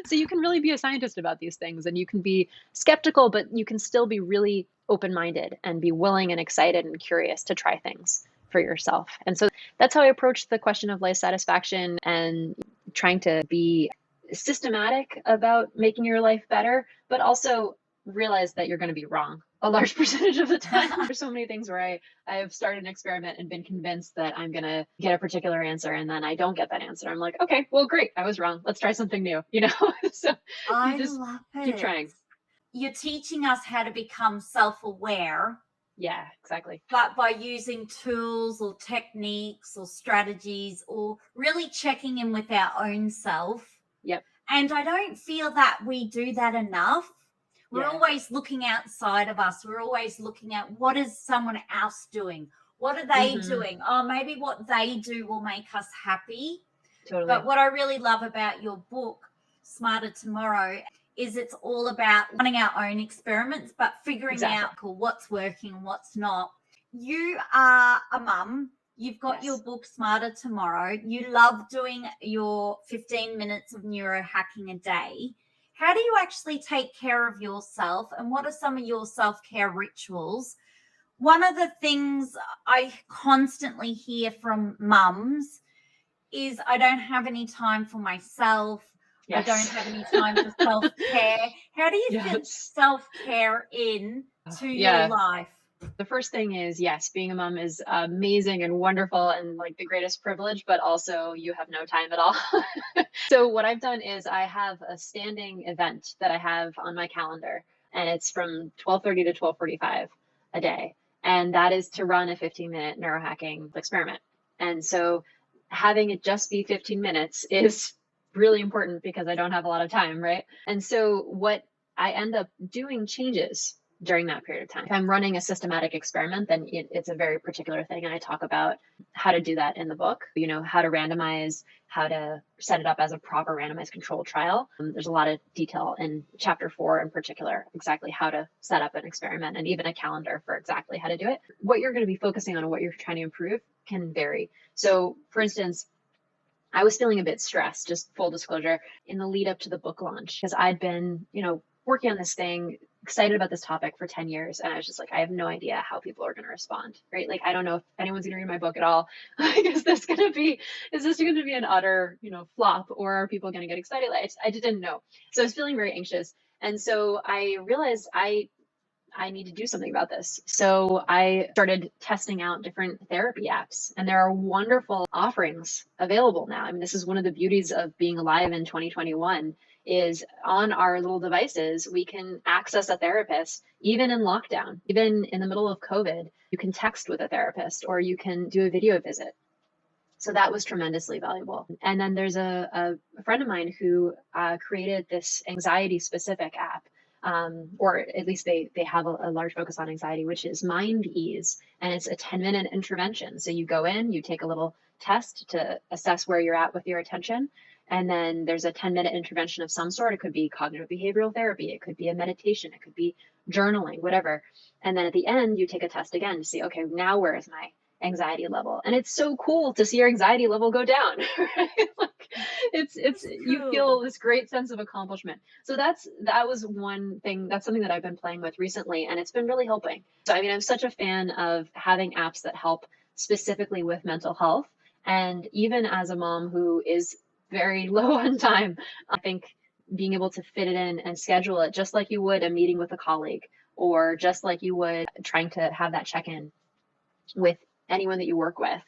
[SPEAKER 2] So you can really be a scientist about these things and you can be skeptical, but you can still be really open-minded and be willing and excited and curious to try things for yourself. And so that's how I approach the question of life satisfaction and trying to be systematic about making your life better, but also realize that you're going to be wrong a large percentage of the time. There's so many things where I have started an experiment and been convinced that I'm going to get a particular answer and then I don't get that answer. I'm like, okay, well, great. I was wrong. Let's try something new, So
[SPEAKER 1] I
[SPEAKER 2] you just
[SPEAKER 1] love it.
[SPEAKER 2] keep trying.
[SPEAKER 1] You're teaching us how to become self-aware.
[SPEAKER 2] Yeah, exactly.
[SPEAKER 1] But by using tools or techniques or strategies or really checking in with our own self.
[SPEAKER 2] Yep.
[SPEAKER 1] And I don't feel that we do that enough. We're always looking outside of us. We're always looking at what is someone else doing? What are they doing? Oh, maybe what they do will make us happy.
[SPEAKER 2] Totally.
[SPEAKER 1] But what I really love about your book, Smarter Tomorrow, is it's all about running our own experiments, but figuring out what's working and what's not. You are a mum. You've got your book, Smarter Tomorrow. You love doing your 15 minutes of neurohacking a day. How do you actually take care of yourself, and what are some of your self-care rituals? One of the things I constantly hear from mums is I don't have any time for myself. Yes. I don't have any time for self-care. How do you fit self-care in to your life?
[SPEAKER 2] The first thing is, yes, being a mom is amazing and wonderful and like the greatest privilege, but also you have no time at all. So what I've done is I have a standing event that I have on my calendar, and it's from 12:30 to 12:45 a day. And that is to run a 15-minute neurohacking experiment. And so having it just be 15 minutes is really important because I don't have a lot of time, right? And so what I end up doing changes during that period of time. If I'm running a systematic experiment, then it's a very particular thing. And I talk about how to do that in the book, how to randomize, how to set it up as a proper randomized controlled trial. There's a lot of detail in chapter 4 in particular, exactly how to set up an experiment and even a calendar for exactly how to do it. What you're going to be focusing on and what you're trying to improve can vary. So for instance, I was feeling a bit stressed, just full disclosure, in the lead up to the book launch, because I'd been, working on this thing, excited about this topic for 10 years. And I was just like, I have no idea how people are going to respond, right? Like, I don't know if anyone's going to read my book at all. Like, is this going to be an utter, flop, or are people going to get excited? Like, I just didn't know. So I was feeling very anxious. And so I realized I need to do something about this. So I started testing out different therapy apps, and there are wonderful offerings available now. I mean, this is one of the beauties of being alive in 2021 is on our little devices, we can access a therapist, even in lockdown, even in the middle of COVID, you can text with a therapist or you can do a video visit. So that was tremendously valuable. And then there's a friend of mine who created this anxiety specific app. Or at least they have a large focus on anxiety, which is Mind Ease. And it's a 10-minute intervention. So you go in, you take a little test to assess where you're at with your attention. And then there's a 10-minute intervention of some sort. It could be cognitive behavioral therapy. It could be a meditation. It could be journaling, whatever. And then at the end, you take a test again to see, okay, now where is my anxiety level? And it's so cool to see your anxiety level go down. Right? Like it's cool. You feel this great sense of accomplishment. So that was one thing. That's something that I've been playing with recently, and it's been really helping. So I mean, I'm such a fan of having apps that help specifically with mental health. And even as a mom who is very low on time, I think being able to fit it in and schedule it just like you would a meeting with a colleague, or just like you would trying to have that check-in with anyone that you work with.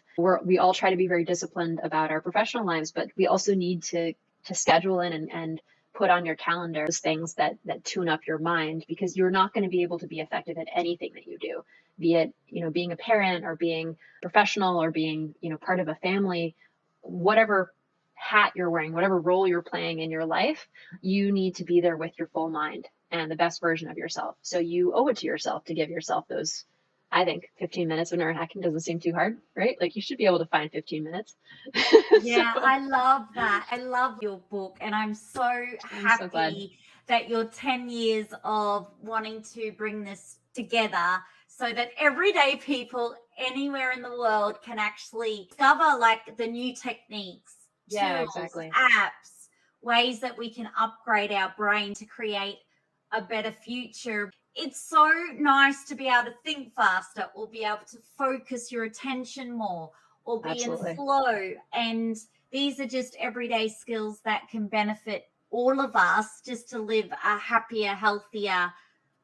[SPEAKER 2] We all try to be very disciplined about our professional lives, but we also need to schedule in and put on your calendar those things that tune up your mind, because you're not going to be able to be effective at anything that you do, be it, being a parent or being professional or being, part of a family, whatever hat you're wearing, whatever role you're playing in your life, you need to be there with your full mind and the best version of yourself. So you owe it to yourself to give yourself those. I think 15 minutes of neurohacking doesn't seem too hard, right? Like, you should be able to find 15 minutes.
[SPEAKER 1] Yeah, I love that. I love your book, and I'm so happy that you're 10 years of wanting to bring this together so that everyday people anywhere in the world can actually discover like the new techniques, tools, apps, ways that we can upgrade our brain to create a better future. It's so nice to be able to think faster, or be able to focus your attention more, or be in flow. And these are just everyday skills that can benefit all of us just to live a happier, healthier,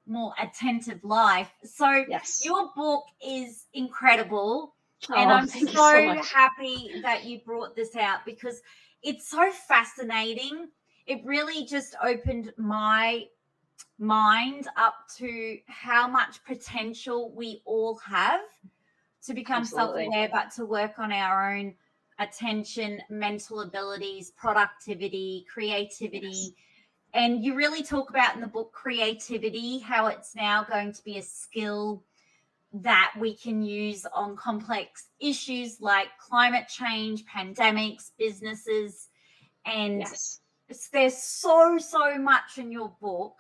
[SPEAKER 1] more attentive life. So your book is incredible. And I'm so happy that you brought this out, because it's so fascinating. It really just opened my mind up to how much potential we all have to become self-aware, but to work on our own attention, mental abilities, productivity, creativity. And you really talk about in the book creativity, how it's now going to be a skill that we can use on complex issues like climate change, pandemics, businesses. And there's so much in your book.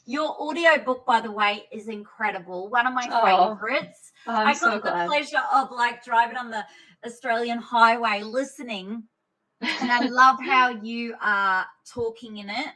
[SPEAKER 1] Your audio book, by the way, is incredible. One of my favorites. I got the pleasure of like driving on the Australian highway listening, and I love how you are talking in it.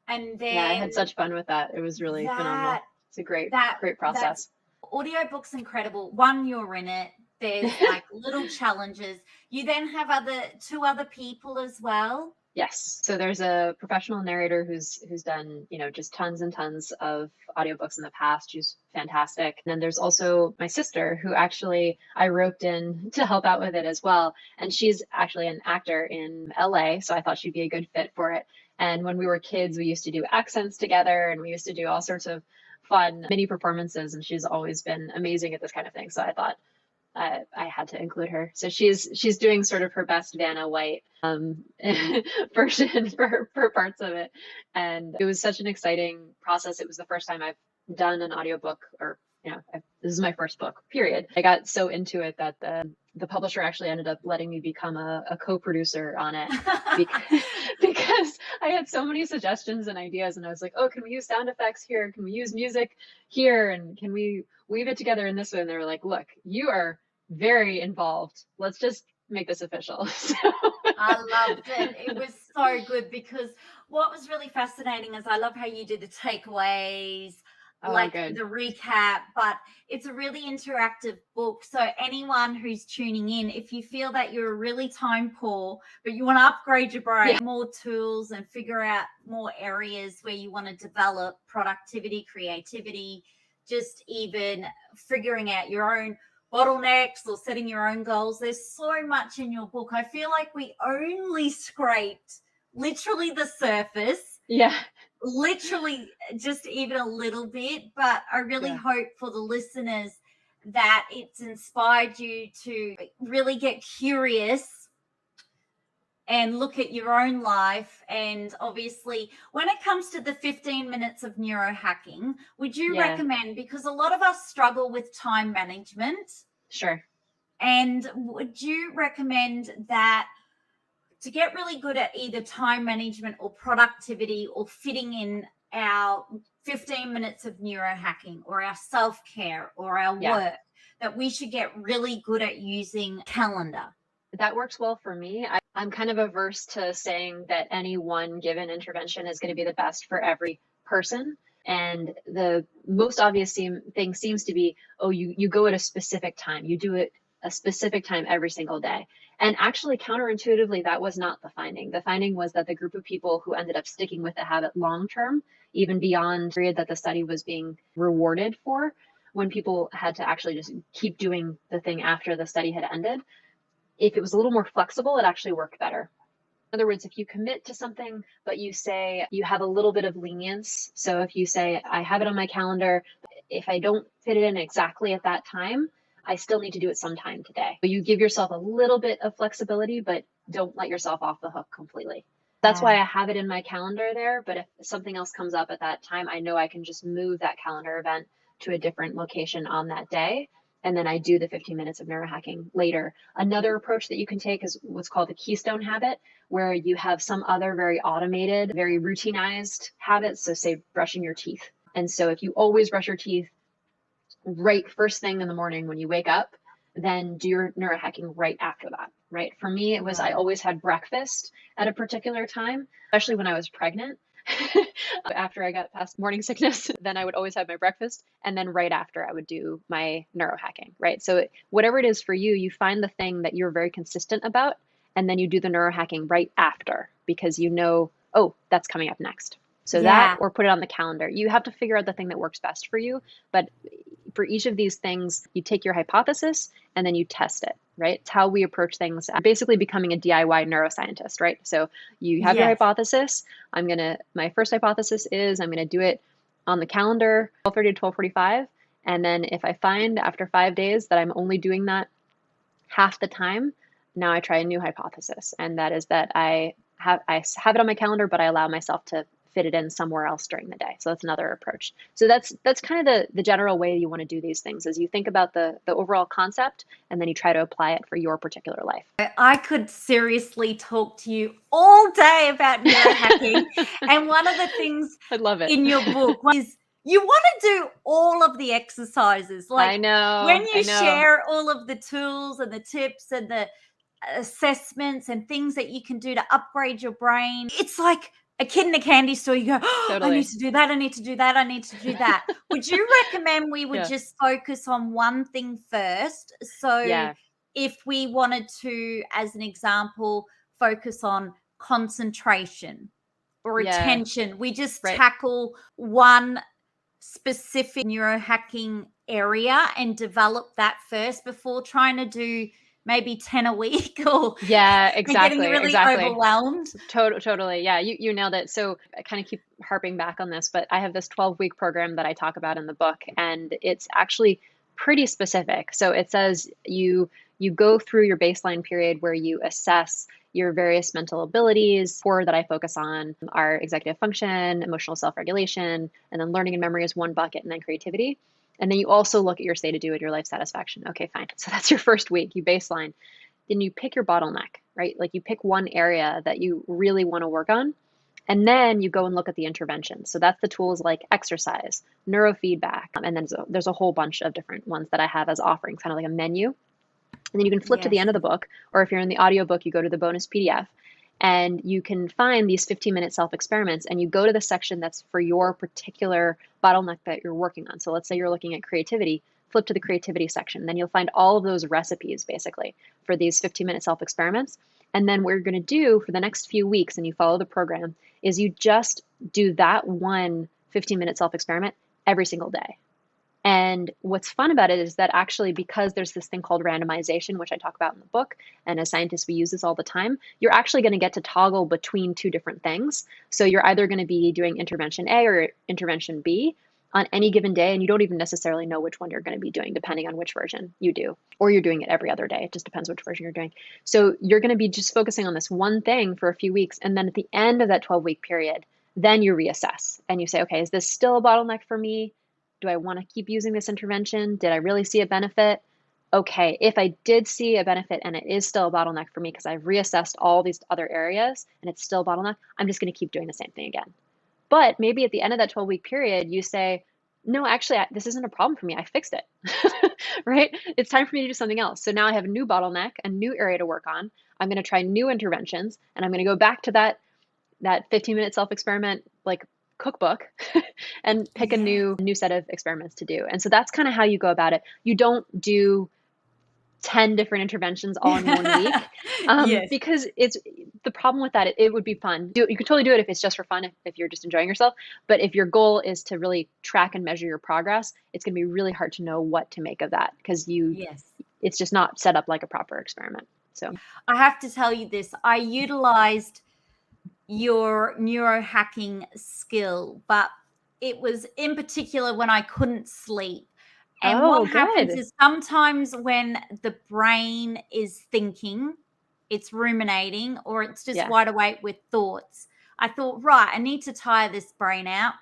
[SPEAKER 1] And then
[SPEAKER 2] I had such fun with that. It was really phenomenal. It's a great process.
[SPEAKER 1] Audio book's incredible. One, you're in it. There's like little challenges. You then have two other people as well.
[SPEAKER 2] Yes. So there's a professional narrator who's done, just tons and tons of audiobooks in the past. She's fantastic. And then there's also my sister, who actually I roped in to help out with it as well. And she's actually an actor in LA. So I thought she'd be a good fit for it. And when we were kids, we used to do accents together, and we used to do all sorts of fun mini performances. And she's always been amazing at this kind of thing. So I thought I had to include her. So she's doing sort of her best Vanna White version for parts of it. And it was such an exciting process. It was the first time I've done an audiobook, or, this is my first book, period. I got so into it that the publisher actually ended up letting me become a co-producer on it because I had so many suggestions and ideas, and I was like, oh, can we use sound effects here? Can we use music here? And can we weave it together in this way? And they were like, look, you are very involved. Let's just make this official. So
[SPEAKER 1] I loved it. It was so good because what was really fascinating is I love how you do the takeaways,
[SPEAKER 2] Oh,
[SPEAKER 1] like
[SPEAKER 2] good.
[SPEAKER 1] the recap, but it's a really interactive book. So anyone who's tuning in, if you feel that you're really time poor, but you want to upgrade your brain,
[SPEAKER 2] Yeah.
[SPEAKER 1] more tools and figure out more areas where you want to develop productivity, creativity, just even figuring out your own bottlenecks or setting your own goals. There's so much in your book. I feel like we only scraped literally the surface,
[SPEAKER 2] Yeah.
[SPEAKER 1] literally just even a little bit, but I really
[SPEAKER 2] Yeah.
[SPEAKER 1] hope for the listeners that it's inspired you to really get curious and look at your own life. And obviously, when it comes to the 15 minutes of neurohacking, would you
[SPEAKER 2] Yeah.
[SPEAKER 1] recommend, because a lot of us struggle with time management,
[SPEAKER 2] Sure.
[SPEAKER 1] and would you recommend that to get really good at either time management or productivity or fitting in our 15 minutes of neurohacking or our self-care or our
[SPEAKER 2] Yeah.
[SPEAKER 1] work, that we should get really good at using calendar?
[SPEAKER 2] That works well for me. I'm kind of averse to saying that any one given intervention is going to be the best for every person. And the most obvious thing seems to be, oh, you go at a specific time. You do it a specific time every single day. And actually, counterintuitively, that was not the finding. The finding was that the group of people who ended up sticking with the habit long term, even beyond the period that the study was being rewarded for, when people had to actually just keep doing the thing after the study had ended, if it was a little more flexible, it actually worked better. In other words, if you commit to something, but you say you have a little bit of lenience. So if you say, I have it on my calendar, if I don't fit it in exactly at that time, I still need to do it sometime today. But you give yourself a little bit of flexibility, but don't let yourself off the hook completely. That's why I have it in my calendar there. But if something else comes up at that time, I know I can just move that calendar event to a different location on that day. And then I do the 15 minutes of neurohacking later. Another approach that you can take is what's called the keystone habit, where you have some other very automated, very routinized habits. So say brushing your teeth. And so if you always brush your teeth right first thing in the morning when you wake up, then do your neurohacking right after that, right? For me, it was I always had breakfast at a particular time, especially when I was pregnant. After I got past morning sickness, then I would always have my breakfast. And then right after, I would do my neurohacking, right? So whatever it is for you, you find the thing that you're very consistent about, and then you do the neurohacking right after because you know, oh, that's coming up next. So that, or put it on the calendar. You have to figure out the thing that works best for you. But for each of these things, you take your hypothesis and then you test it, right? It's how we approach things. Basically becoming a DIY neuroscientist, right? So you have your hypothesis. My first hypothesis is I'm going to do it on the calendar, 12:30 to 12:45. And then if I find after 5 days that I'm only doing that half the time, now I try a new hypothesis. And that is that I have it on my calendar, but I allow myself to fit it in somewhere else during the day. So that's another approach. So that's kind of the general way you want to do these things, is you think about the overall concept and then you try to apply it for your particular life.
[SPEAKER 1] I could seriously talk to you all day about neurohacking. And one of the things
[SPEAKER 2] I love it.
[SPEAKER 1] in your book is you want to do all of the exercises. Like
[SPEAKER 2] I know.
[SPEAKER 1] when you share all of the tools and the tips and the assessments and things that you can do to upgrade your brain, it's like a kid in a candy store. You go, oh,
[SPEAKER 2] Totally.
[SPEAKER 1] I need to do that. I need to do that. I need to do that. Would you recommend we would just focus on one thing first? So if we wanted to, as an example, focus on concentration or attention, we just tackle one specific neurohacking area and develop that first before trying to do maybe 10 a week or
[SPEAKER 2] exactly,
[SPEAKER 1] getting really overwhelmed.
[SPEAKER 2] Totally. Yeah, you nailed it. So I kind of keep harping back on this, but I have this 12-week program that I talk about in the book, and it's actually pretty specific. So it says you go through your baseline period where you assess your various mental abilities. Four that I focus on are executive function, emotional self-regulation, and then learning and memory is one bucket, and then creativity. And then you also look at your state of do and your life satisfaction. Okay, fine. So that's your first week. You baseline. Then you pick your bottleneck, right? Like you pick one area that you really want to work on. And then you go and look at the intervention. So that's the tools like exercise, neurofeedback. And then there's a whole bunch of different ones that I have as offerings, kind of like a menu. And then you can flip to the
[SPEAKER 1] Yes.
[SPEAKER 2] end of the book, or if you're in the audiobook, you go to the bonus PDF and you can find these 15-minute self-experiments, and you go to the section that's for your particular bottleneck that you're working on. So let's say you're looking at creativity, flip to the creativity section. Then you'll find all of those recipes basically for these 15-minute self-experiments. And then what you're going to do for the next few weeks, and you follow the program, is you just do that one 15-minute self-experiment every single day. And what's fun about it is that actually, because there's this thing called randomization, which I talk about in the book, and as scientists, we use this all the time, you're actually going to get to toggle between two different things. So you're either going to be doing intervention A or intervention B on any given day, and you don't even necessarily know which one you're going to be doing, depending on which version you do, or you're doing it every other day. It just depends which version you're doing. So you're going to be just focusing on this one thing for a few weeks, and then at the end of that 12-week period, then you reassess and you say, okay, is this still a bottleneck for me? Do I want to keep using this intervention? Did I really see a benefit? Okay, if I did see a benefit and it is still a bottleneck for me because I've reassessed all these other areas and it's still a bottleneck, I'm just going to keep doing the same thing again. But maybe at the end of that 12-week period, you say, no, actually, this isn't a problem for me. I fixed it, right? It's time for me to do something else. So now I have a new bottleneck, a new area to work on. I'm going to try new interventions, and I'm going to go back to that 15-minute self-experiment like cookbook and pick a new set of experiments to do. And so that's kind of how you go about it. You don't do 10 different interventions all in 1 week
[SPEAKER 1] Yes.
[SPEAKER 2] because it's the problem with that. It would be fun. You could totally do it if it's just for fun, if you're just enjoying yourself. But if your goal is to really track and measure your progress, it's going to be really hard to know what to make of that because it's just not set up like a proper experiment. So
[SPEAKER 1] I have to tell you this. I utilized your neurohacking skill, but it was in particular when I couldn't sleep. And what happens is sometimes when the brain is thinking, it's ruminating, or it's just wide awake with thoughts, I thought, right, I need to tire this brain out.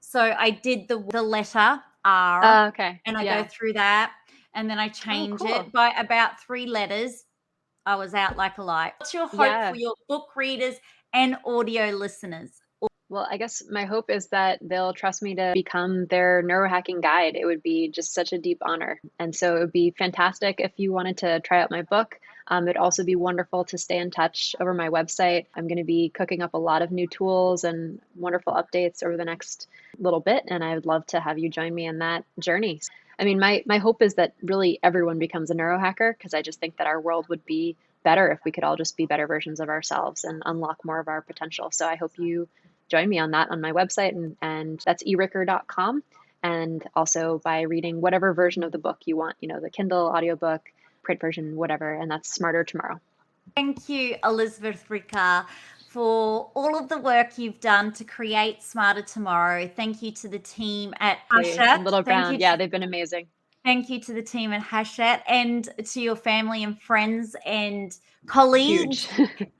[SPEAKER 1] So I did the letter R, and I go through that, and then I change it by about 3 letters. I was out like a light. What's your hope for your book readers and audio listeners?
[SPEAKER 2] Well, I guess my hope is that they'll trust me to become their neurohacking guide. It would be just such a deep honor. And so it would be fantastic if you wanted to try out my book. It'd also be wonderful to stay in touch over my website. I'm going to be cooking up a lot of new tools and wonderful updates over the next little bit. And I would love to have you join me in that journey. I mean, my hope is that really everyone becomes a neurohacker, because I just think that our world would be better if we could all just be better versions of ourselves and unlock more of our potential. So I hope you join me on that on my website, and that's ericker.com. And also by reading whatever version of the book you want, the Kindle, audiobook, print version, whatever, and that's Smarter Tomorrow.
[SPEAKER 1] Thank you, Elizabeth Ricker, for all of the work you've done to create Smarter Tomorrow. Thank you to the team at Hachette.
[SPEAKER 2] Little Brown. They've been amazing.
[SPEAKER 1] Thank you to the team at Hachette, and to your family and friends and colleagues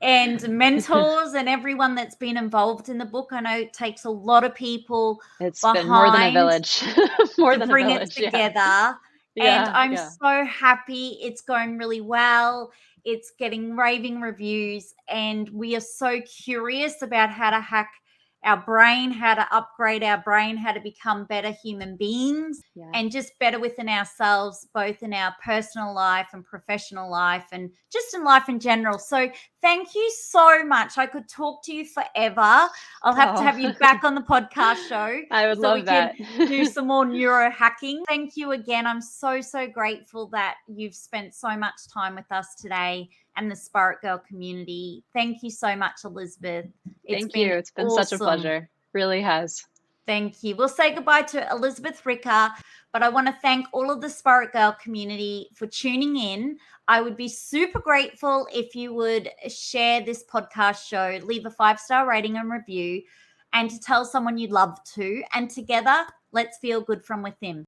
[SPEAKER 1] and mentors and everyone that's been involved in the book. I know it takes a lot of people
[SPEAKER 2] been more than a village
[SPEAKER 1] to bring it together. And I'm so happy it's going really well. It's getting raving reviews, and we are so curious about how to hack our brain, how to upgrade our brain, how to become better human beings, and just better within ourselves, both in our personal life and professional life, and just in life in general. So thank you so much. I could talk to you forever. I'll have to have you back on the podcast show.
[SPEAKER 2] I would love that.
[SPEAKER 1] Can do some more neurohacking. Thank you again. I'm so, so grateful that you've spent so much time with us today and the Spirit Girl community. Thank you so much, Elizabeth.
[SPEAKER 2] Thank you. It's been such a pleasure. Really has.
[SPEAKER 1] Thank you. We'll say goodbye to Elizabeth Ricker, but I want to thank all of the Spirit Girl community for tuning in. I would be super grateful if you would share this podcast show, leave a 5-star rating and review, and to tell someone you'd love to. And together, let's feel good from within.